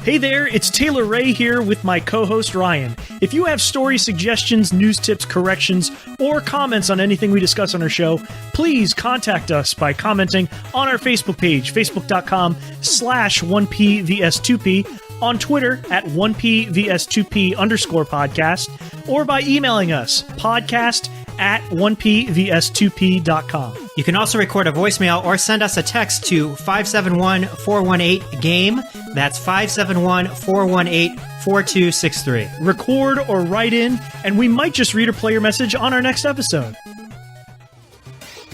Hey there, it's Taylor Ray here with my co-host Ryan. If you have story suggestions, news tips, corrections, or comments on anything we discuss on our show, please contact us by commenting on our Facebook page, facebook.com/1pvs2p, on Twitter at 1pvs2p_podcast, or by emailing us, podcast@1pvs2p.com. You can also record a voicemail or send us a text to 571-418-GAME. That's 571-418-4263. Record or write in, and we might just read or play your message on our next episode.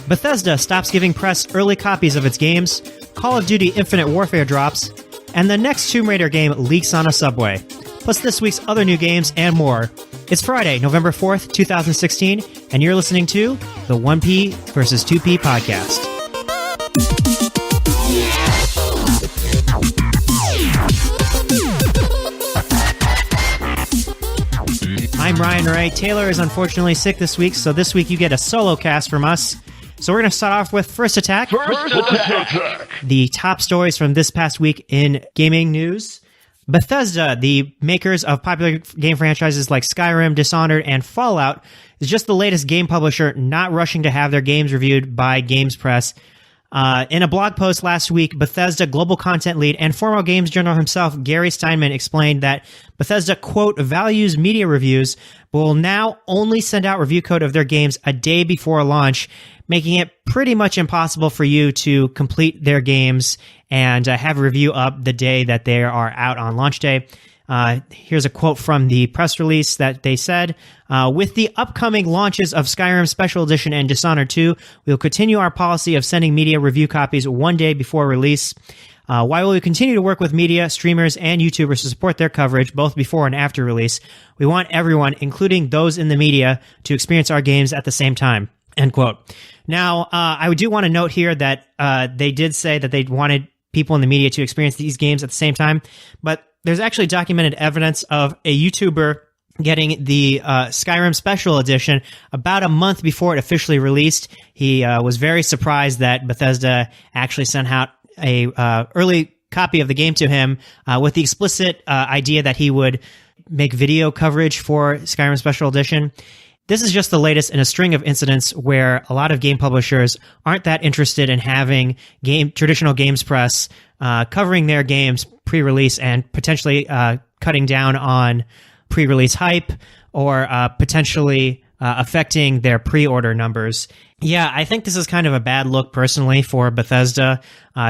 Bethesda stops giving press early copies of its games, Call of Duty Infinite Warfare drops, and the next Tomb Raider game leaks on a subway. Plus this week's other new games and more. It's Friday, November 4th, 2016, and you're listening to the 1P versus 2P podcast. I'm Ryan Ray. Taylor is unfortunately sick this week, so this week you get a solo cast from us. So we're going to start off with First Attack. The top stories from this past week in gaming news. Bethesda, the makers of popular game franchises like Skyrim, Dishonored, and Fallout, is just the latest game publisher not rushing to have their games reviewed by Games Press. In a blog post last week, Bethesda global content lead and former games journal himself, Gary Steinman, explained that Bethesda, quote, values media reviews, but will now only send out review code of their games a day before launch, making it pretty much impossible for you to complete their games and have a review up the day that they are out on launch day. Here's a quote from the press release that they said, with the upcoming launches of Skyrim Special Edition and Dishonored 2, we will continue our policy of sending media review copies one day before release. While we continue to work with media, streamers, and YouTubers to support their coverage both before and after release, we want everyone, including those in the media, to experience our games at the same time. End quote. Now, I do want to note here that they did say that they wanted people in the media to experience these games at the same time, but there's actually documented evidence of a YouTuber getting the Skyrim Special Edition about a month before it officially released. He was very surprised that Bethesda actually sent out a early copy of the game to him with the explicit idea that he would make video coverage for Skyrim Special Edition. This is just the latest in a string of incidents where a lot of game publishers aren't that interested in having traditional games press covering their games pre-release and potentially cutting down on pre-release hype or potentially affecting their pre-order numbers. Yeah, I think this is kind of a bad look personally for Bethesda.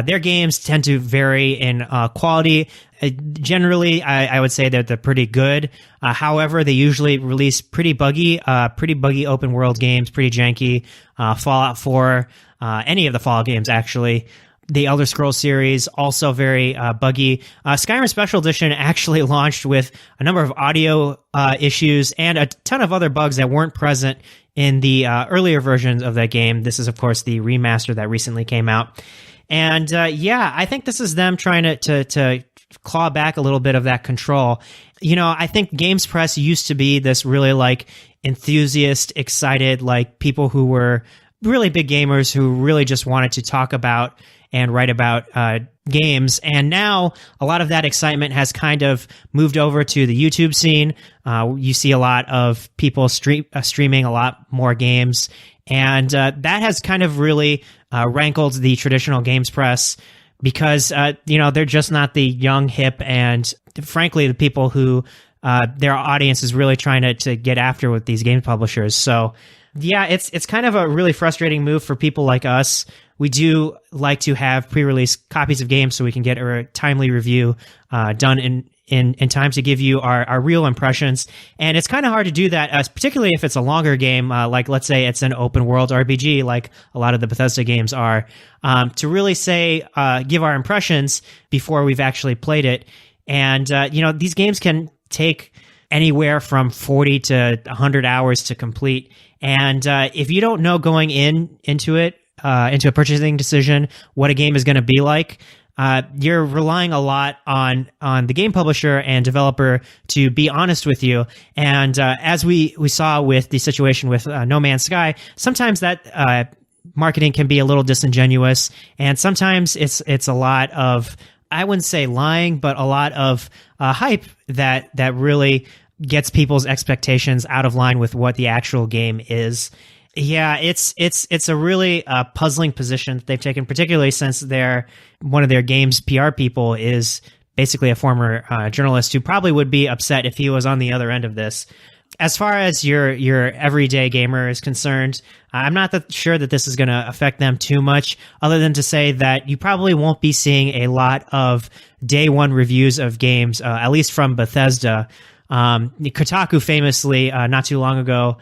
Their games tend to vary in quality. Generally, I would say that they're pretty good. However, they usually release pretty buggy open world games, pretty janky. Fallout 4, any of the Fallout games actually. The Elder Scrolls series, also very buggy. Skyrim Special Edition actually launched with a number of audio issues and a ton of other bugs that weren't present in the earlier versions of that game. This is, of course, the remaster that recently came out. And yeah, I think this is them trying to claw back a little bit of that control. You know, I think Games Press used to be this really like enthusiast, excited, like people who were really big gamers who really just wanted to talk about and write about games. And now a lot of that excitement has kind of moved over to the YouTube scene. You see a lot of people streaming a lot more games. And that has kind of really rankled the traditional games press because, they're just not the young, hip, and frankly, the people who their audience is really trying to get after with these game publishers. So yeah, it's kind of a really frustrating move for people like us. We do like to have pre-release copies of games so we can get a timely review done in time to give you our real impressions. And it's kind of hard to do that, particularly if it's a longer game, like let's say it's an open world RPG, like a lot of the Bethesda games are, to really give our impressions before we've actually played it. And, these games can take anywhere from 40 to 100 hours to complete. And if you don't know going into a purchasing decision what a game is going to be like, you're relying a lot on the game publisher and developer to be honest with you. And as we saw with the situation with No Man's Sky, sometimes that marketing can be a little disingenuous, and sometimes it's a lot of I wouldn't say lying, but a lot of hype that really gets people's expectations out of line with what the actual game is. Yeah, it's a really puzzling position that they've taken, particularly since one of their game's PR people is basically a former journalist who probably would be upset if he was on the other end of this. As far as your everyday gamer is concerned, I'm not sure that this is going to affect them too much, other than to say that you probably won't be seeing a lot of day one reviews of games, at least from Bethesda. Kotaku famously, not too long ago,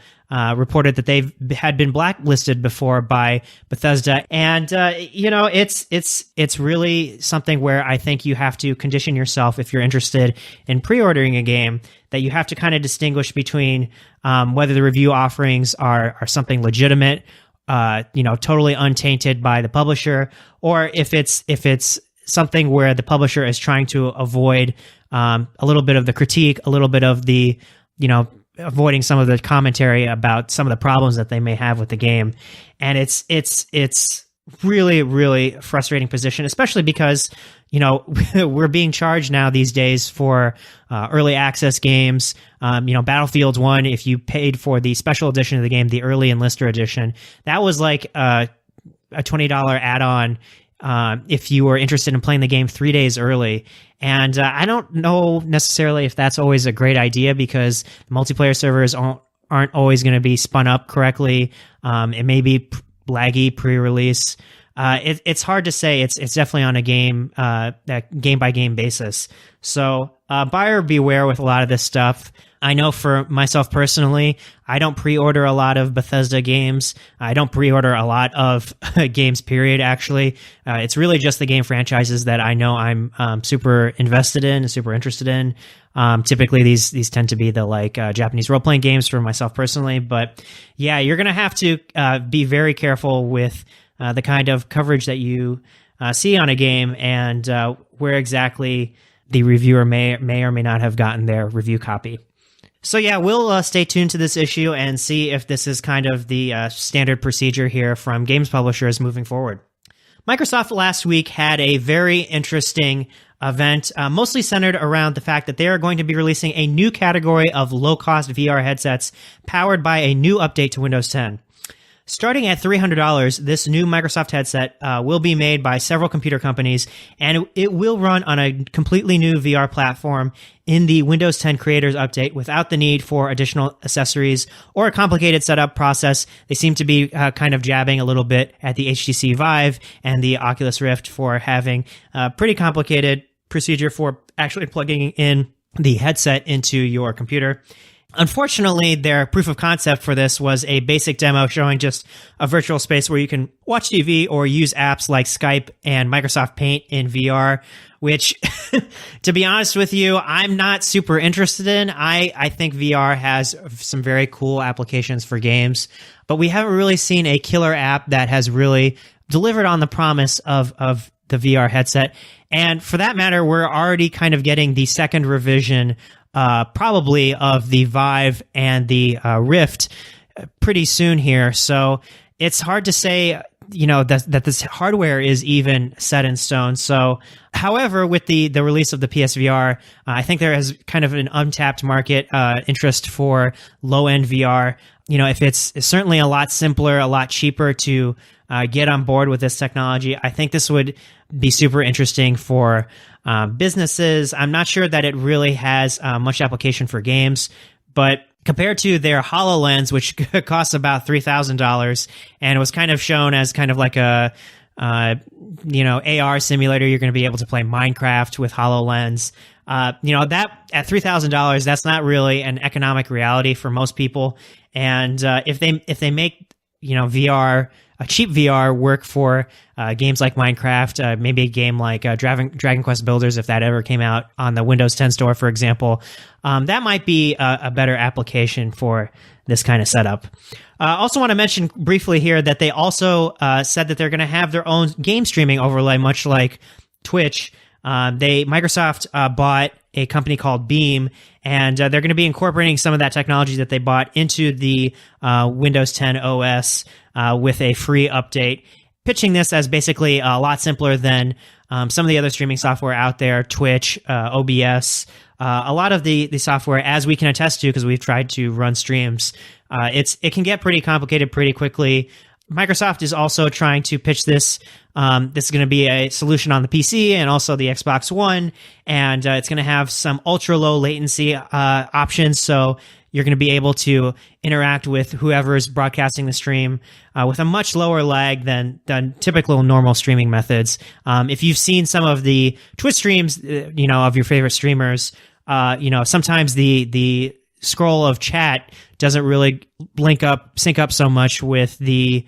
reported that they had been blacklisted before by Bethesda, and it's really something where I think you have to condition yourself if you're interested in pre-ordering a game, that you have to kind of distinguish between whether the review offerings are something legitimate, totally untainted by the publisher, or if it's something where the publisher is trying to avoid a little bit of the critique, a little bit of the avoiding some of the commentary about some of the problems that they may have with the game. And it's really, really frustrating position, especially because, we're being charged now these days for early access games. Battlefield's one, if you paid for the special edition of the game, the early enlister edition, that was like a $20 add-on if you were interested in playing the game 3 days early. And I don't know necessarily if that's always a great idea, because multiplayer servers aren't always going to be spun up correctly. It may be laggy pre-release. It's hard to say. It's definitely on a game by game basis. So buyer beware with a lot of this stuff. I know for myself personally, I don't pre-order a lot of Bethesda games. I don't pre-order a lot of games, period, actually. It's really just the game franchises that I know I'm super invested in, super interested in. Typically, these tend to be the Japanese role-playing games for myself personally. But yeah, you're going to have to be very careful with the kind of coverage that you see on a game, and where exactly the reviewer may or may not have gotten their review copy. So yeah, we'll stay tuned to this issue and see if this is kind of the standard procedure here from games publishers moving forward. Microsoft last week had a very interesting event, mostly centered around the fact that they are going to be releasing a new category of low-cost VR headsets powered by a new update to Windows 10. Starting at $300, this new Microsoft headset will be made by several computer companies, and it will run on a completely new VR platform in the Windows 10 Creators Update without the need for additional accessories or a complicated setup process. They seem to be kind of jabbing a little bit at the HTC Vive and the Oculus Rift for having a pretty complicated procedure for actually plugging in the headset into your computer. Unfortunately, their proof of concept for this was a basic demo showing just a virtual space where you can watch TV or use apps like Skype and Microsoft Paint in VR, which, to be honest with you, I'm not super interested in. I think VR has some very cool applications for games, but we haven't really seen a killer app that has really delivered on the promise of the VR headset. And for that matter, we're already kind of getting the second revision probably of the Vive and the Rift pretty soon here. So it's hard to say, that this hardware is even set in stone. So, however, with the release of the PSVR, I think there is kind of an untapped market interest for low-end VR. If it's certainly a lot simpler, a lot cheaper to get on board with this technology, I think this would be super interesting for businesses. I'm not sure that it really has much application for games, but compared to their HoloLens, which costs about $3,000, and it was kind of shown as kind of like a AR simulator, you're going to be able to play Minecraft with HoloLens. That at $3,000, that's not really an economic reality for most people. And if they make VR, a cheap VR work for games like Minecraft, maybe a game like Dragon Quest Builders, if that ever came out on the Windows 10 store, for example, that might be a better application for this kind of setup. Also want to mention briefly here that they also said that they're going to have their own game streaming overlay, much like Twitch. Microsoft bought a company called Beam, and they're going to be incorporating some of that technology that they bought into the Windows 10 OS with a free update, pitching this as basically a lot simpler than some of the other streaming software out there, Twitch, OBS, a lot of the software, as we can attest to because we've tried to run streams, it can get pretty complicated pretty quickly. Microsoft is also trying to pitch this. This is going to be a solution on the PC and also the Xbox One, and it's going to have some ultra low latency options. So you're going to be able to interact with whoever is broadcasting the stream with a much lower lag than typical normal streaming methods. If you've seen some of the Twitch streams, of your favorite streamers, sometimes the scroll of chat doesn't really sync up so much with the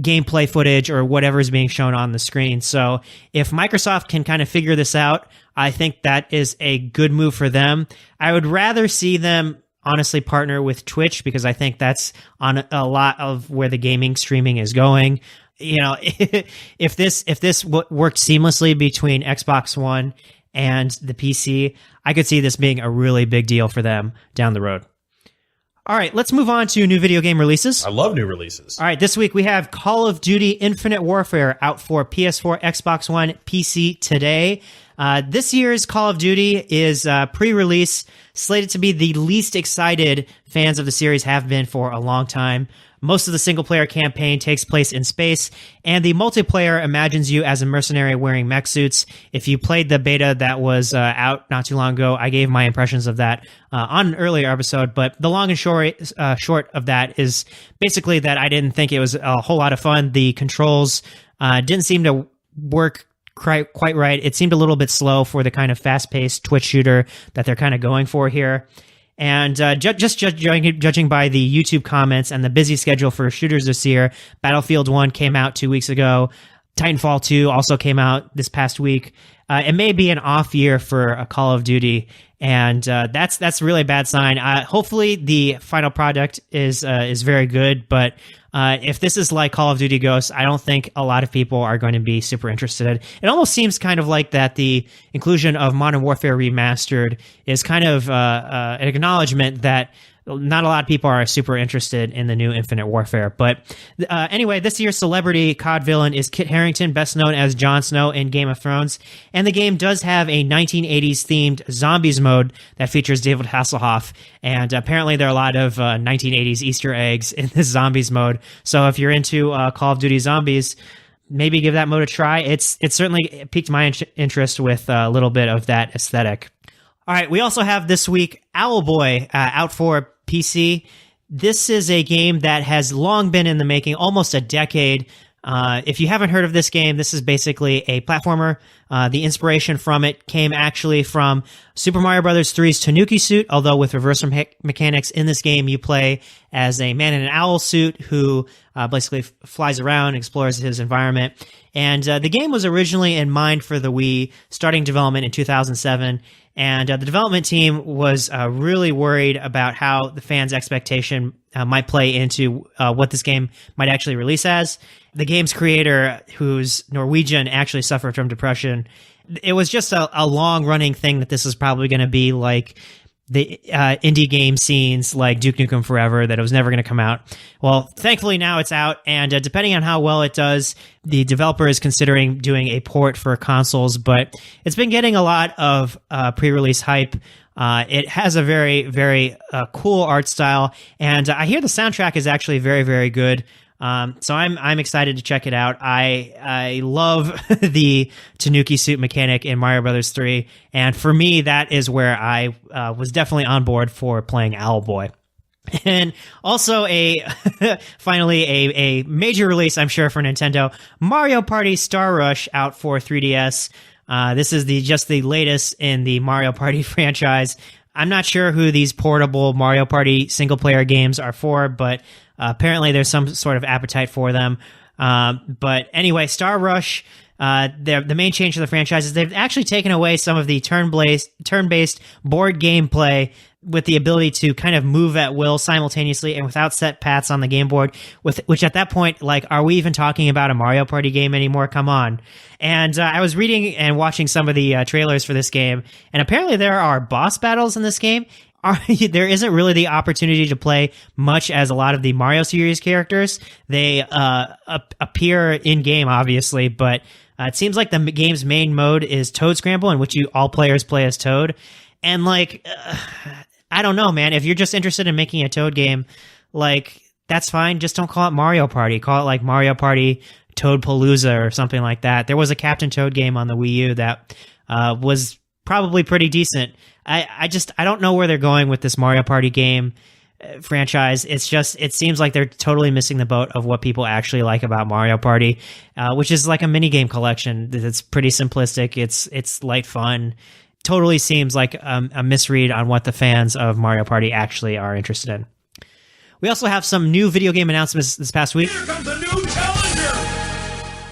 gameplay footage or whatever is being shown on the screen. So if Microsoft can kind of figure this out, I think that is a good move for them. I would rather see them honestly partner with Twitch because I think that's on a lot of where the gaming streaming is going. If this worked seamlessly between Xbox One and the PC, I could see this being a really big deal for them down the road. All right, let's move on to new video game releases. I love new releases. All right, this week we have Call of Duty Infinite Warfare out for PS4, Xbox One, PC today. This year's Call of Duty is pre-release, slated to be the least excited fans of the series have been for a long time. Most of the single-player campaign takes place in space, and the multiplayer imagines you as a mercenary wearing mech suits. If you played the beta that was out not too long ago, I gave my impressions of that on an earlier episode, but the long and short of that is basically that I didn't think it was a whole lot of fun. The controls didn't seem to work quite right. It seemed a little bit slow for the kind of fast-paced Twitch shooter that they're kind of going for here. And judging by the YouTube comments and the busy schedule for shooters this year, Battlefield 1 came out 2 weeks ago. Titanfall 2 also came out this past week. It may be an off year for a Call of Duty, and that's really a bad sign. Hopefully, the final product is very good, but if this is like Call of Duty Ghosts, I don't think a lot of people are going to be super interested. It almost seems kind of like that the inclusion of Modern Warfare Remastered is kind of an acknowledgement that not a lot of people are super interested in the new Infinite Warfare. But anyway, this year's celebrity COD villain is Kit Harington, best known as Jon Snow in Game of Thrones. And the game does have a 1980s themed zombies mode that features David Hasselhoff. And apparently there are a lot of 1980s Easter eggs in this zombies mode. So if you're into Call of Duty Zombies, maybe give that mode a try. It's certainly piqued my interest with a little bit of that aesthetic. All right, we also have this week Owlboy out for PC. This is a game that has long been in the making, almost a decade. If you haven't heard of this game, this is basically a platformer. The inspiration from it came actually from Super Mario Bros. 3's Tanuki suit, although with reverse mechanics. In this game, you play as a man in an owl suit who basically flies around, explores his environment. And the game was originally in mind for the Wii, starting development in 2007. And the development team was really worried about how the fans' expectation might play into what this game might actually release as. The game's creator, who's Norwegian, actually suffered from depression. It was just a long-running thing that this is probably going to be like the indie game scenes like Duke Nukem Forever, that it was never going to come out. Well, thankfully now it's out, and depending on how well it does, the developer is considering doing a port for consoles, but it's been getting a lot of pre-release hype. It has a very, very cool art style, and I hear the soundtrack is actually very, very good. So I'm excited to check it out. I love the Tanuki suit mechanic in Mario Bros. 3, and for me, that is where I was definitely on board for playing Owlboy. And also finally a major release, I'm sure, for Nintendo, Mario Party Star Rush out for 3DS. This is just the latest in the Mario Party franchise. I'm not sure who these portable Mario Party single-player games are for, but apparently there's some sort of appetite for them. But anyway, Star Rush, the main change to the franchise is they've actually taken away some of the turn-based board gameplay with the ability to kind of move at will simultaneously and without set paths on the game board, which at that point, like, are we even talking about a Mario Party game anymore? Come on. And I was reading and watching some of the trailers for this game, and apparently there are boss battles in this game. There isn't really the opportunity to play much as a lot of the Mario series characters. They appear in-game, obviously, but It seems like the game's main mode is Toad Scramble, in which all players play as Toad. And like, I don't know, man. If you're just interested in making a Toad game, like, that's fine. Just don't call it Mario Party. Call it like Mario Party Toad Palooza or something like that. There was a Captain Toad game on the Wii U that was probably pretty decent. I don't know where they're going with this Mario Party game franchise. It seems like they're totally missing the boat of what people actually like about Mario Party, which is like a mini game collection. It's pretty simplistic. It's light fun. Totally seems like a misread on what the fans of Mario Party actually are interested in. We also have some new video game announcements this past week. Here comes a new challenger!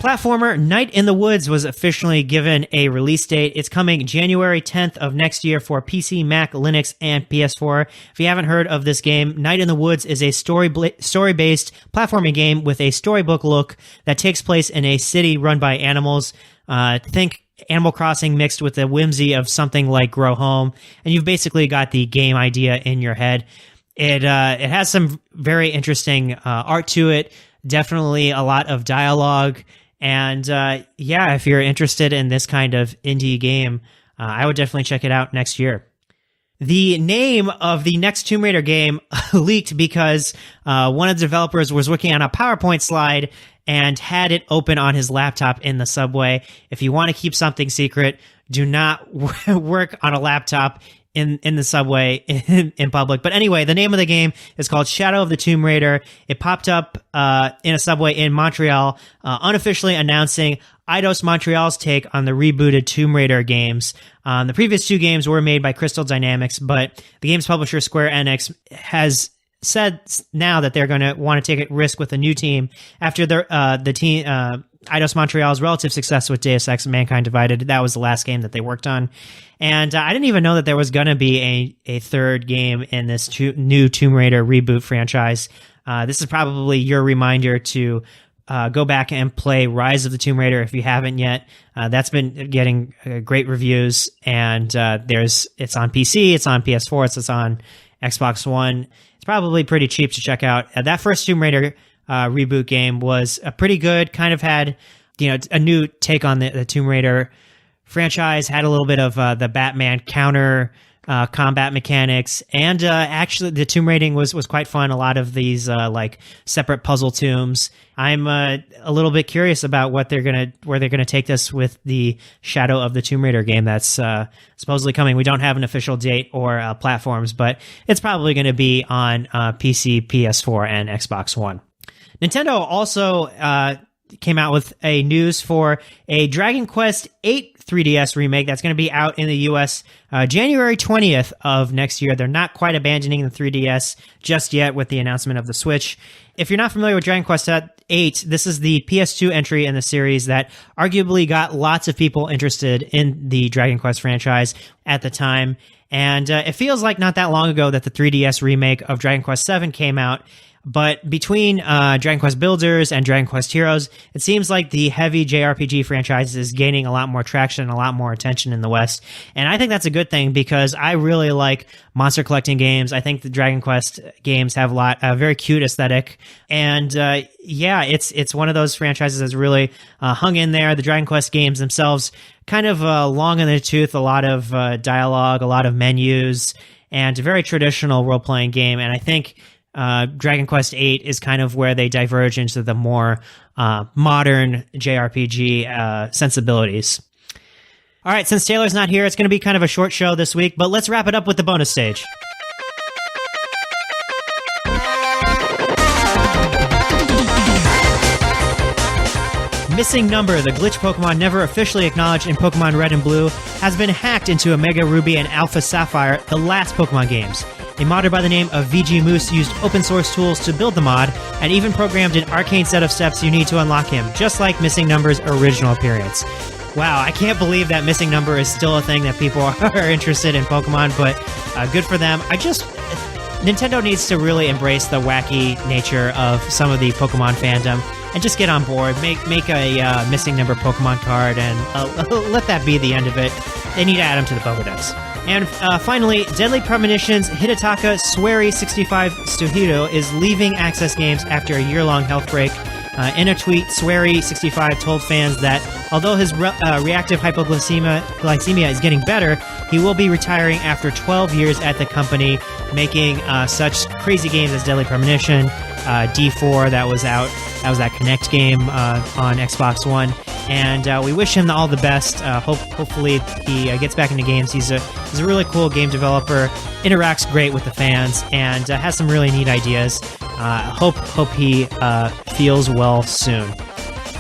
Platformer Night in the Woods was officially given a release date. It's coming January 10th of next year for PC, Mac, Linux, and PS4. If you haven't heard of this game, Night in the Woods is a story-based platforming game with a storybook look that takes place in a city run by animals. Think Animal Crossing mixed with the whimsy of something like Grow Home, and you've basically got the game idea in your head. It has some very interesting art to it, definitely a lot of dialogue. And if you're interested in this kind of indie game, I would definitely check it out next year. The name of the next Tomb Raider game leaked because one of the developers was working on a PowerPoint slide and had it open on his laptop in the subway. If you want to keep something secret, do not work on a laptop in the subway in public. But anyway, the name of the game is called Shadow of the Tomb Raider. It popped up in a subway in Montreal, unofficially announcing Eidos Montreal's take on the rebooted Tomb Raider games. The previous two games were made by Crystal Dynamics, but the game's publisher Square Enix has said now that they're going to want to take a risk with a new team after the team Eidos Montreal's relative success with Deus Ex Mankind Divided. That was the last game that they worked on. And I didn't even know that there was going to be a third game in this new Tomb Raider reboot franchise. This is probably your reminder to go back and play Rise of the Tomb Raider if you haven't yet. That's been getting great reviews, and it's on PC, it's on PS4, it's on Xbox One. It's probably pretty cheap to check out. That first Tomb Raider reboot game was pretty good, kind of had a new take on the Tomb Raider franchise, had a little bit of the Batman counter combat mechanics, and actually the tomb raiding was quite fun. A lot of these like separate puzzle tombs. I'm a little bit curious about where they're gonna take this with the Shadow of the Tomb Raider game that's supposedly coming. We don't have an official date or platforms, but it's probably going to be on PC, PS4, and Xbox One. Nintendo also came out with a news for a Dragon Quest VIII 3DS remake that's going to be out in the US January 20th of next year. They're not quite abandoning the 3DS just yet with the announcement of the Switch. If you're not familiar with Dragon Quest VIII, this is the PS2 entry in the series that arguably got lots of people interested in the Dragon Quest franchise at the time. And it feels like not that long ago that the 3DS remake of Dragon Quest VII came out. But between Dragon Quest Builders and Dragon Quest Heroes, it seems like the heavy JRPG franchise is gaining a lot more traction and a lot more attention in the West. And I think that's a good thing because I really like monster collecting games. I think the Dragon Quest games have a very cute aesthetic. And it's one of those franchises that's really hung in there. The Dragon Quest games themselves, kind of long in the tooth, a lot of dialogue, a lot of menus, and a very traditional role-playing game. And I think Dragon Quest VIII is kind of where they diverge into the more modern JRPG sensibilities. All right, since Taylor's not here, it's going to be kind of a short show this week, but let's wrap it up with the bonus stage. Missing Number, the glitch Pokemon never officially acknowledged in Pokemon Red and Blue, has been hacked into Omega Ruby and Alpha Sapphire, the last Pokemon games. A modder by the name of VG Moose used open source tools to build the mod, and even programmed an arcane set of steps you need to unlock him, just like Missing Number's original appearance. Wow, I can't believe that Missing Number is still a thing that people are interested in Pokemon, but good for them. Nintendo needs to really embrace the wacky nature of some of the Pokemon fandom and just get on board. Make a Missing Number Pokemon card and let that be the end of it. They need to add them to the Pokedex. And finally, Deadly Premonitions Hidetaka Swery 65 Suhiro is leaving Access Games after a year-long health break. In a tweet, Swery65 told fans that although his reactive hypoglycemia is getting better, he will be retiring after 12 years at the company, making such crazy games as Deadly Premonition, D4 that was out. That was that Kinect game on Xbox One. And we wish him all the best. Hopefully he gets back into games. He's a really cool game developer, interacts great with the fans, and has some really neat ideas. Hope he feels well soon.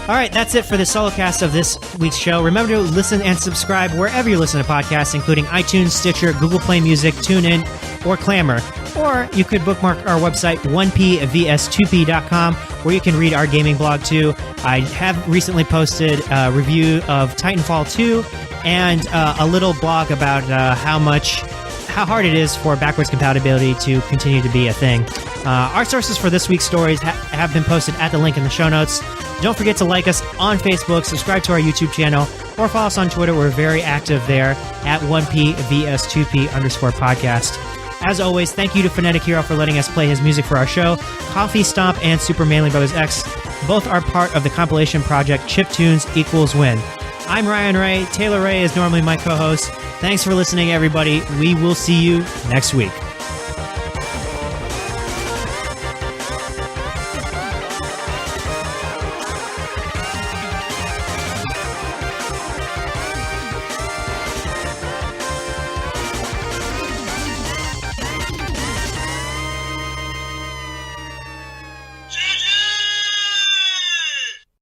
All right, that's it for the solo cast of this week's show. Remember to listen and subscribe wherever you listen to podcasts, including iTunes, Stitcher, Google Play Music, TuneIn, or Clamor. Or you could bookmark our website, 1pvs2p.com, where you can read our gaming blog, too. I have recently posted a review of Titanfall 2 and a little blog about how hard it is for backwards compatibility to continue to be a thing. Our sources for this week's stories have been posted at the link in the show notes. Don't forget to like us on Facebook, subscribe to our YouTube channel, or follow us on Twitter. We're very active there at 1pvs2p_podcast. As always, thank you to Phonetic Hero for letting us play his music for our show. Coffee Stomp and Super Manly Brothers X both are part of the compilation project Chiptunes Equals Win. I'm Ryan Ray. Taylor Ray is normally my co-host. Thanks for listening, everybody. We will see you next week.